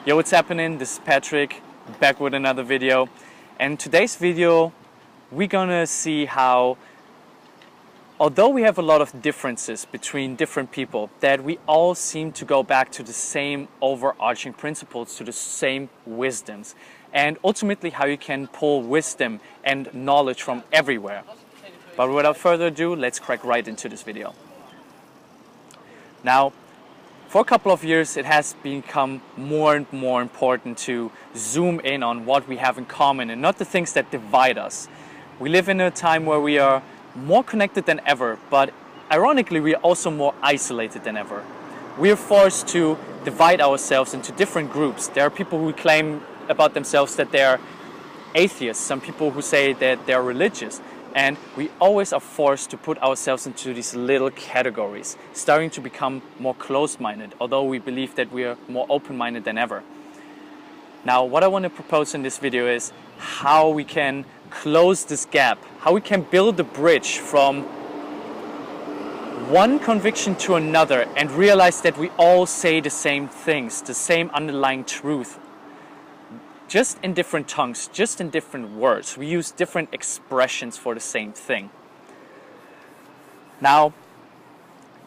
Yo, what's happening? This is Patrick, back with another video. And in today's video, we're gonna see how, although we have a lot of differences between different people, that we all seem to go back to the same overarching principles, to the same wisdoms. And ultimately how you can pull wisdom and knowledge from everywhere. But without further ado, let's crack right into this video. Now, for a couple of years, it has become more and more important to zoom in on what we have in common and not the things that divide us. We live in a time where we are more connected than ever, but ironically, we are also more isolated than ever. We are forced to divide ourselves into different groups. There are people who claim about themselves that they are atheists, some people who say that they are religious. And we always are forced to put ourselves into these little categories, starting to become more closed-minded, although we believe that we are more open-minded than ever. Now, what I want to propose in this video is how we can close this gap, how we can build a bridge from one conviction to another and realize that we all say the same things, the same underlying truth. Just in different tongues, just in different words. We use different expressions for the same thing. Now,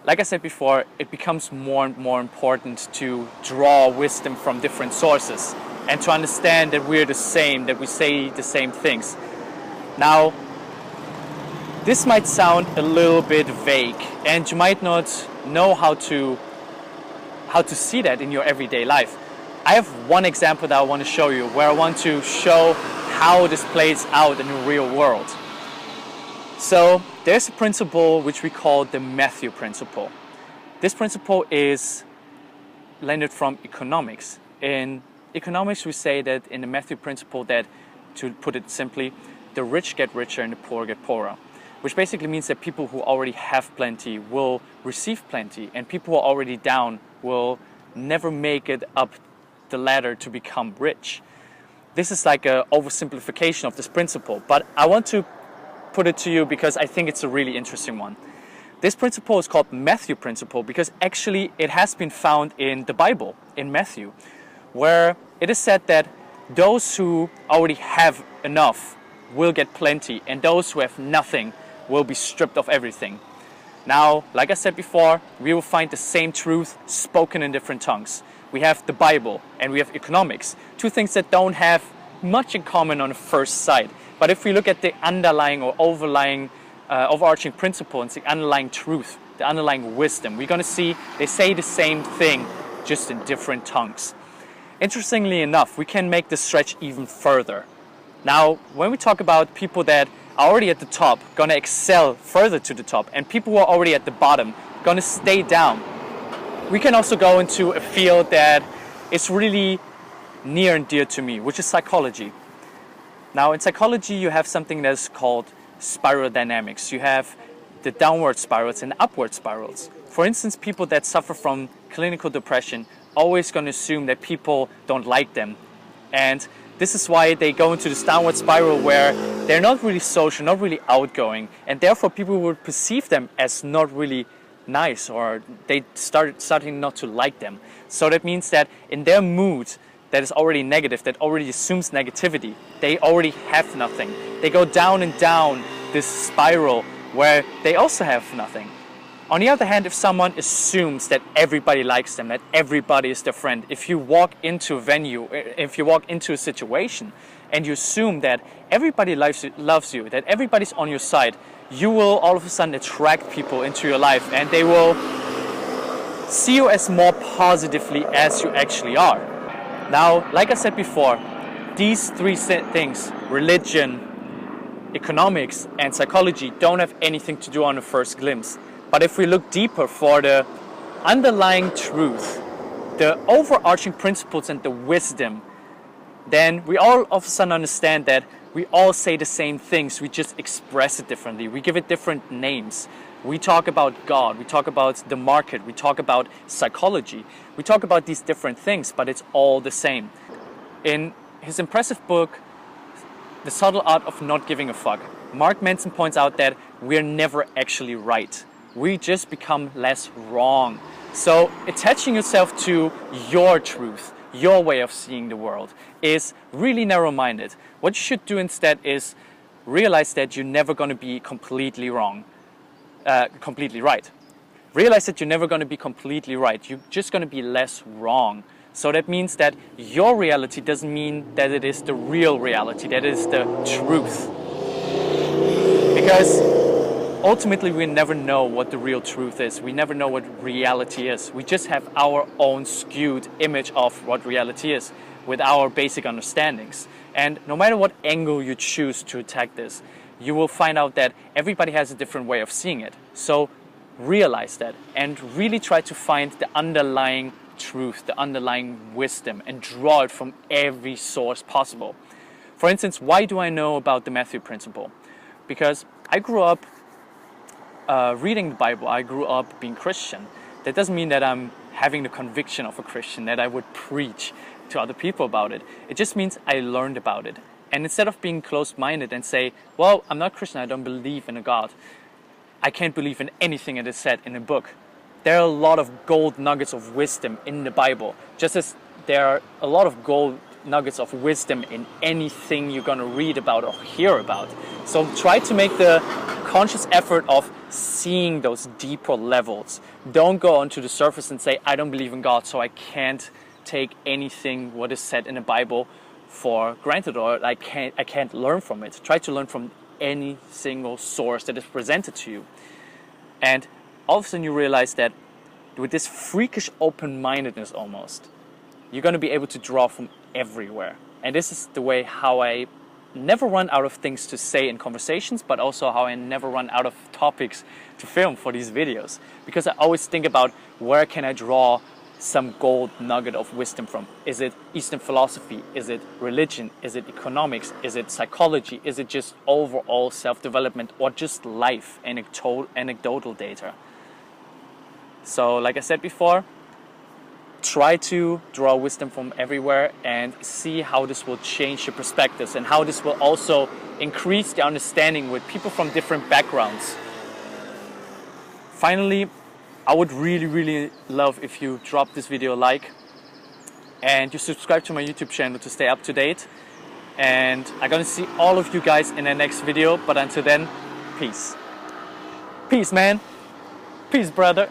like I said before, it becomes more and more important to draw wisdom from different sources and to understand that we're the same, that we say the same things. Now, this might sound a little bit vague, and you might not know how to see that in your everyday life. I have one example that I want to show you, where I want to show how this plays out in the real world. So there's a principle which we call the Matthew principle. This principle is landed from economics. In economics, we say that in the Matthew principle that, to put it simply, the rich get richer and the poor get poorer. Which basically means that people who already have plenty will receive plenty, and people who are already down will never make it up the ladder to become rich. This is like an oversimplification of this principle, but I want to put it to you because I think it's a really interesting one. This principle is called Matthew principle because actually it has been found in the Bible, in Matthew, where it is said that those who already have enough will get plenty, and those who have nothing will be stripped of everything. Now, like I said before, we will find the same truth spoken in different tongues. We have the Bible and we have economics, two things that don't have much in common on the first sight. But if we look at the underlying or overarching principle and the underlying truth, the underlying wisdom, we're going to see they say the same thing, just in different tongues. Interestingly enough, we can make this stretch even further. Now, when we talk about people that are already at the top, going to excel further to the top, and people who are already at the bottom, going to stay down, we can also go into a field that is really near and dear to me, which is psychology. Now, in psychology, you have something that is called spiral dynamics. You have the downward spirals and upward spirals. For instance, people that suffer from clinical depression always going to assume that people don't like them. And this is why they go into this downward spiral where they're not really social, not really outgoing, and therefore people will perceive them as not really nice, or they starting not to like them. So that means that in their mood that is already negative, that already assumes negativity, they already have nothing. They go down and down this spiral where they also have nothing. On the other hand, if someone assumes that everybody likes them, that everybody is their friend, if you walk into a venue, if you walk into a situation and you assume that everybody loves you, that everybody's on your side, you will all of a sudden attract people into your life and they will see you as more positively as you actually are. Now, like I said before, these three things, religion, economics, and psychology, don't have anything to do on the first glimpse. But if we look deeper for the underlying truth, the overarching principles and the wisdom, then we all of a sudden understand that we all say the same things, we just express it differently. We give it different names. We talk about God, we talk about the market, we talk about psychology. We talk about these different things, but it's all the same. In his impressive book, The Subtle Art of Not Giving a Fuck, Mark Manson points out that we're never actually right. We just become less wrong. So attaching yourself to your truth, your way of seeing the world is really narrow-minded. What you should do instead is realize that you're never going to be completely right. Realize that you're never going to be completely right. You're just going to be less wrong. So that means that your reality doesn't mean that it is the real reality, that it is the truth. Because ultimately we never know what the real truth is. We never know what reality is. We just have our own skewed image of what reality is with our basic understandings. And no matter what angle you choose to attack this, you will find out that everybody has a different way of seeing it. So realize that and really try to find the underlying truth, the underlying wisdom, and draw it from every source possible. For instance, why do I know about the Matthew Principle? Because I grew up reading the Bible. I grew up being Christian. That doesn't mean that I'm having the conviction of a Christian, that I would preach to other people about it. It just means I learned about it. And instead of being closed-minded and say, well, I'm not Christian, I don't believe in a God, I can't believe in anything that is said in a book. There are a lot of gold nuggets of wisdom in the Bible, just as there are a lot of gold nuggets of wisdom in anything you're going to read about or hear about. So try to make the conscious effort of seeing those deeper levels. Don't go onto the surface and say, I don't believe in God, so I can't take anything what is said in the Bible for granted, or I can't learn from it. Try to learn from any single source that is presented to you. And all of a sudden you realize that with this freakish open-mindedness almost, you're going to be able to draw from everywhere. And this is the way how I never run out of things to say in conversations, but also how I never run out of topics to film for these videos. Because I always think about, where can I draw some gold nugget of wisdom from? Is it Eastern philosophy? Is it religion? Is it economics? Is it psychology? Is it just overall self-development, or just life, anecdotal data? So like I said before, try to draw wisdom from everywhere and see how this will change your perspectives, and how this will also increase the understanding with people from different backgrounds. Finally, I would really love if you drop this video a like and you subscribe to my YouTube channel to stay up to date. And I'm gonna see all of you guys in the next video, but until then, peace. Peace, man. Peace, brother.